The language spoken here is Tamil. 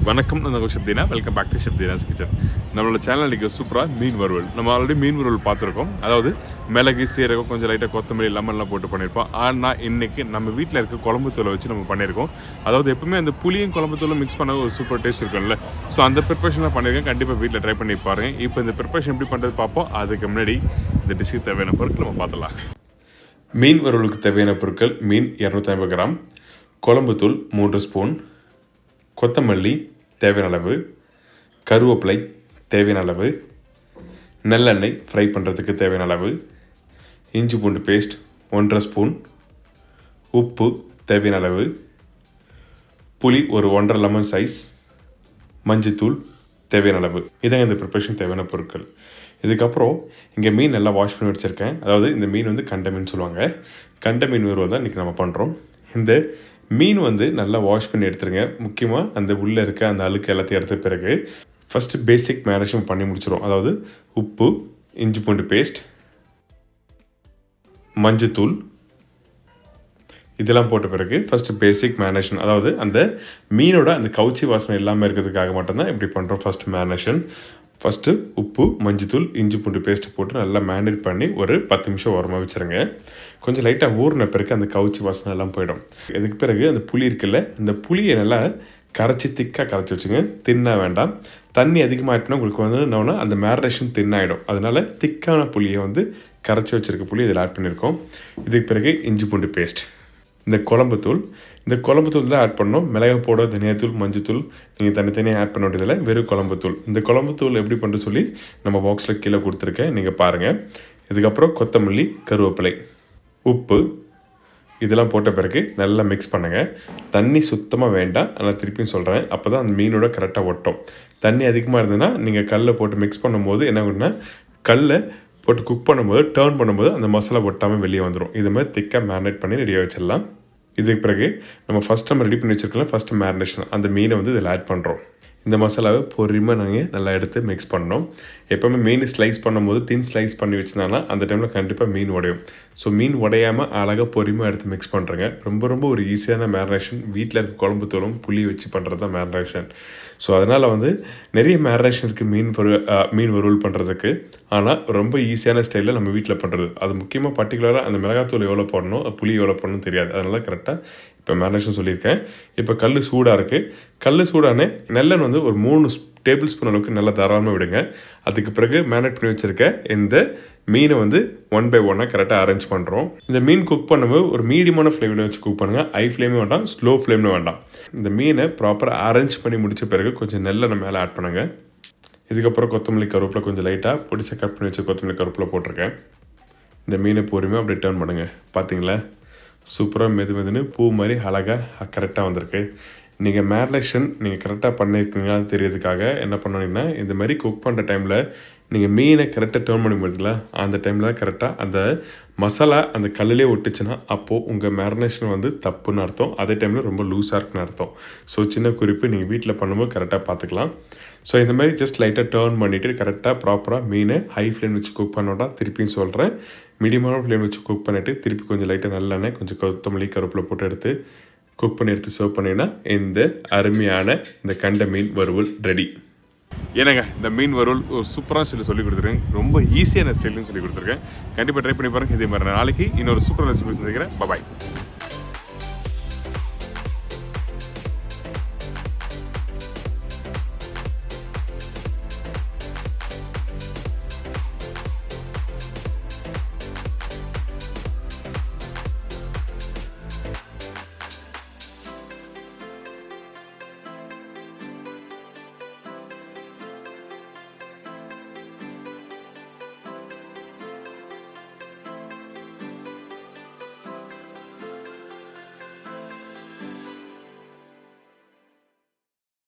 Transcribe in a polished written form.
வணக்கம், நான் chef Deena. Welcome back to chef Deena's kitchen. நம்மளோட சேனல் இன்றைக்கி சூப்பராக மீன் வறுவல். நம்ம ஆல்ரெடி மீன் வறுவல் பார்த்துருக்கோம். அதாவது மிளகு, சீரகம், கொஞ்சம் லைட்டாக கொத்தமல்லி, லெமன்லாம் போட்டு பண்ணியிருப்போம். ஆனால் இன்றைக்கி நம்ம வீட்டில் இருக்க குழம்பு தூளை வச்சு நம்ம பண்ணியிருக்கோம். அதாவது எப்பவுமே அந்த புளியும் குழம்பு தூளும் மிக்ஸ் பண்ண ஒரு சூப்பர் டேஸ்ட் இருக்கும்ல. ஸோ அந்த ப்ரிப்பரேஷன்லாம் பண்ணியிருக்கேன். கண்டிப்பாக வீட்டில் ட்ரை பண்ணி பாருங்கள். இப்போ இந்த ப்ரிப்பரேஷன் எப்படி பண்ணுறது பார்ப்போம். அதுக்கு முன்னாடி இந்த டிஷ்ஷுக்கு தேவையான பொருட்கள் நம்ம பார்த்துலாம். மீன் வறுவலுக்கு தேவையான பொருட்கள்: மீன் 250 கிராம், குழம்பு தூள் 3 ஸ்பூன், கொத்தமல்லி தேவையான அளவு, கருவேப்பிலை தேவையான அளவு, நல்லெண்ணெய் ஃப்ரை பண்ணுறதுக்கு தேவையான அளவு, இஞ்சி பூண்டு பேஸ்ட் 1.5 ஸ்பூன், உப்பு தேவையான அளவு, புளி ஒரு 1.5 லெமன் சைஸ், மஞ்சத்தூள் தேவையான அளவு. இதாங்க இந்த ப்ரிப்பரேஷன் தேவையான பொருட்கள். இதுக்கப்புறம் இங்கே மீன் நல்லா வாஷ் பண்ணி வச்சுருக்கேன். அதாவது இந்த மீன் வந்து கண்ட மீன் சொல்லுவாங்க. கண்ட மீன் வருவது தான் இன்றைக்கி நம்ம பண்ணுறோம். இந்த மீன் வந்து நல்லா வாஷ் பண்ணி எடுத்துருங்க. முக்கியமாக அந்த உள்ளே இருக்க அந்த அழுக்கு எல்லாத்தையும் எடுத்த பிறகு ஃபஸ்ட்டு பேசிக் மேரினேஷன் பண்ணி முடிச்சிடும். அதாவது உப்பு, இஞ்சி பூண்டு பேஸ்ட், மஞ்சத்தூள் இதெல்லாம் போட்ட பிறகு ஃபஸ்ட்டு பேசிக் மேரினேஷன், அதாவது அந்த மீனோட அந்த கவுச்சி வாசனை இல்லாமல் இருக்கிறதுக்காக மட்டும்தான் இப்படி பண்ணுறோம். ஃபஸ்ட்டு மேரினேஷன், ஃபஸ்ட்டு உப்பு, மஞ்சத்தூள், இஞ்சி பூண்டு பேஸ்ட்டு போட்டு நல்லா மேரினேட் பண்ணி ஒரு 10 நிமிஷம் ஓரமாக வச்சுருங்க. கொஞ்சம் லைட்டாக ஊறின பிறகு அந்த கவுச்சி வாசனை எல்லாம் போயிடும். இதுக்கு பிறகு அந்த புளி இருக்குல்ல, அந்த புளியை நல்லா கரைச்சி திக்காக கரைச்சி வச்சுங்க. தின்னாக வேண்டாம். தண்ணி அதிகமாகிட்டுனா உங்களுக்கு வந்து என்னன்னா அந்த மேரினேஷன் தின்னாகிடும். அதனால் திக்கான புளியை வந்து கரைச்சி வச்சுருக்க புளி இதில் ஆட் பண்ணியிருக்கோம். இதுக்கு பிறகு இஞ்சி பூண்டு பேஸ்ட், இந்த குழம்புத்தூள் தான் ஆட் பண்ணணும். மிளகாப்போட தனியாத்தூள், மஞ்சத்தூள் நீங்கள் தனித்தனியாக ஆட் பண்ண வேண்டியதில்லை. வெறும் குழம்புத்தூள். இந்த குழம்புத்தூள் எப்படி பண்ண சொல்லி நம்ம பாக்ஸில் கீழே கொடுத்துருக்கேன், நீங்கள் பாருங்கள். இதுக்கப்புறம் கொத்தமல்லி, கருவேப்பிலை, உப்பு இதெல்லாம் போட்ட பிறகு நல்லா மிக்ஸ் பண்ணுங்கள். தண்ணி சுத்தமாக வேண்டாம். ஆனால் திருப்பியும் சொல்கிறேன், அப்போ தான் அந்த மீனோட கரெக்டாக ஒட்டும். தண்ணி அதிகமாக இருந்ததுன்னா நீங்கள் கல்லை போட்டு மிக்ஸ் பண்ணும்போது என்ன ஆகுதுன்னா, கல்லை போட்டு குக் பண்ணும்போது டர்ன் பண்ணும்போது அந்த மசாலா ஒட்டாமல் வெளியே வந்துடும். இது மாதிரி திக்காக மேரினேட் பண்ணி ரெடியாக வச்சிடலாம். இதுக்கு பிறகு நம்ம ரெடி பண்ணி வச்சுருக்கலாம். ஃபஸ்ட்டு மேரினேஷன் அந்த மீனை வந்து இதில் ஆட் பண்ணுறோம். இந்த மசாலாவை பொறுமையாக நாங்கள் நல்லா எடுத்து மிக்ஸ் பண்ணோம். எப்போவுமே மீன் ஸ்லைஸ் பண்ணும்போது தின் ஸ்லைஸ் பண்ணி வச்சுருந்தாங்கன்னா அந்த டைமில் கண்டிப்பாக மீன் உடையும். ஸோ மீன் உடையாமல் அழகாக பொறுமையாக எடுத்து மிக்ஸ் பண்ணுறேங்க. ரொம்ப ஒரு ஈஸியான மேரினேஷன். வீட்டில் இருக்க குழம்பு தூளும் புளி வச்சு பண்ணுறது தான் மேரினேஷன். ஸோ அதனால் வந்து நிறைய மேரினேஷன் இருக்குது மீன் வறுவல் பண்ணுறதுக்கு. ஆனால் ரொம்ப ஈஸியான ஸ்டைலில் நம்ம வீட்டில் பண்ணுறது. அது முக்கியமாக பர்டிகுலராக அந்த மிளகாத்தூள் எவ்வளோ போடணும், புளி எவ்வளோ போடணும் தெரியாது. அதனால் கரெக்டாக இப்போ மேரினேஷன் சொல்லியிருக்கேன். இப்போ கல் சூடாக இருக்குது. கல் சூடானே நல்லெண்ணெய் வந்து ஒரு 3 டேபிள் ஸ்பூன் அளவுக்கு நல்லா தாராளமாக விடுங்க. அதுக்கு பிறகு மேரினேட் பண்ணி வச்சுருக்க இந்த மீனை வந்து 1 by 1 கரெக்டாக அரேஞ்ச் பண்ணுறோம். இந்த மீன் குக் பண்ணும்போது ஒரு மீடியமான ஃப்ளேமில் வச்சு குக் பண்ணுங்கள். ஹை ஃப்ளேமே வேண்டாம், ஸ்லோ ஃப்ளேம்னு வேண்டாம். இந்த மீனை ப்ராப்பராக அரேஞ்ச் பண்ணி முடித்த பிறகு கொஞ்சம் நல்லெண்ணெய் மேலே ஆட் பண்ணுங்கள். இதுக்கப்புறம் கொத்தமல்லி, கருவேப்பிலை கொஞ்சம் லைட்டாக பொடிசை கட் பண்ணி வச்சு கொத்தமல்லி, கருவேப்பிலை போட்டிருக்கேன். இந்த மீனை பொறுமையாக அப்படியே டர்ன் பண்ணுங்கள். பார்த்தீங்களா, சூப்பராக மெதுன்னு பூ மாதிரி அழகாக கரெக்டாக வந்திருக்கு. நீங்கள் மேரினேஷன் நீங்கள் கரெக்டாக பண்ணியிருக்கீங்க அது தெரியறதுக்காக என்ன பண்ணீங்கன்னா, இந்த மாதிரி குக் பண்ணுற டைமில் நீங்கள் மீனை கரெக்டாக டர்ன் பண்ணி முடியல, அந்த டைமில் தான் கரெக்டாக அந்த மசாலா அந்த கல்லிலே ஒட்டுச்சுன்னா அப்போது உங்கள் மேரினேஷன் வந்து தப்புன்னு அர்த்தம். அதே டைமில் ரொம்ப லூஸாக இருக்குன்னு அர்த்தம். ஸோ சின்ன குறிப்பு, நீங்கள் வீட்டில் பண்ணும்போது கரெக்டாக பார்த்துக்கலாம். ஸோ இந்த மாதிரி ஜஸ்ட் லைட்டாக டர்ன் பண்ணிவிட்டு கரெக்டாக ப்ராப்பராக மீனை ஹை ஃப்ளேம் வச்சு குக் பண்ணோட்டா. திருப்பியும் சொல்கிறேன், மீடியமான ஃப்ளேம் வச்சு குக் பண்ணிவிட்டு திருப்பி கொஞ்சம் லைட்டாக நல்லெண்ணெய், கொஞ்சம் கொத்தமல்லி, கருவேப்பிலை போட்டு எடுத்து குக் பண்ணி எடுத்து சர்வ் பண்ணிங்கன்னா இந்த அருமையான இந்த கண்ட மீன் வறுவல் ரெடி. ஏன்னாங்க இந்த மீன் வறுவல் ஒரு சூப்பரான ஸ்டைலில் சொல்லி கொடுத்துருக்கேன். ரொம்ப ஈஸியான ஸ்டைல்னு சொல்லி கொடுத்துருக்கேன். கண்டிப்பாக ட்ரை பண்ணி பாருங்கள். இதே மாதிரி நாளைக்கு இன்னொரு சூப்பரான ரெசிபி சந்திக்கிறேன். பாய்.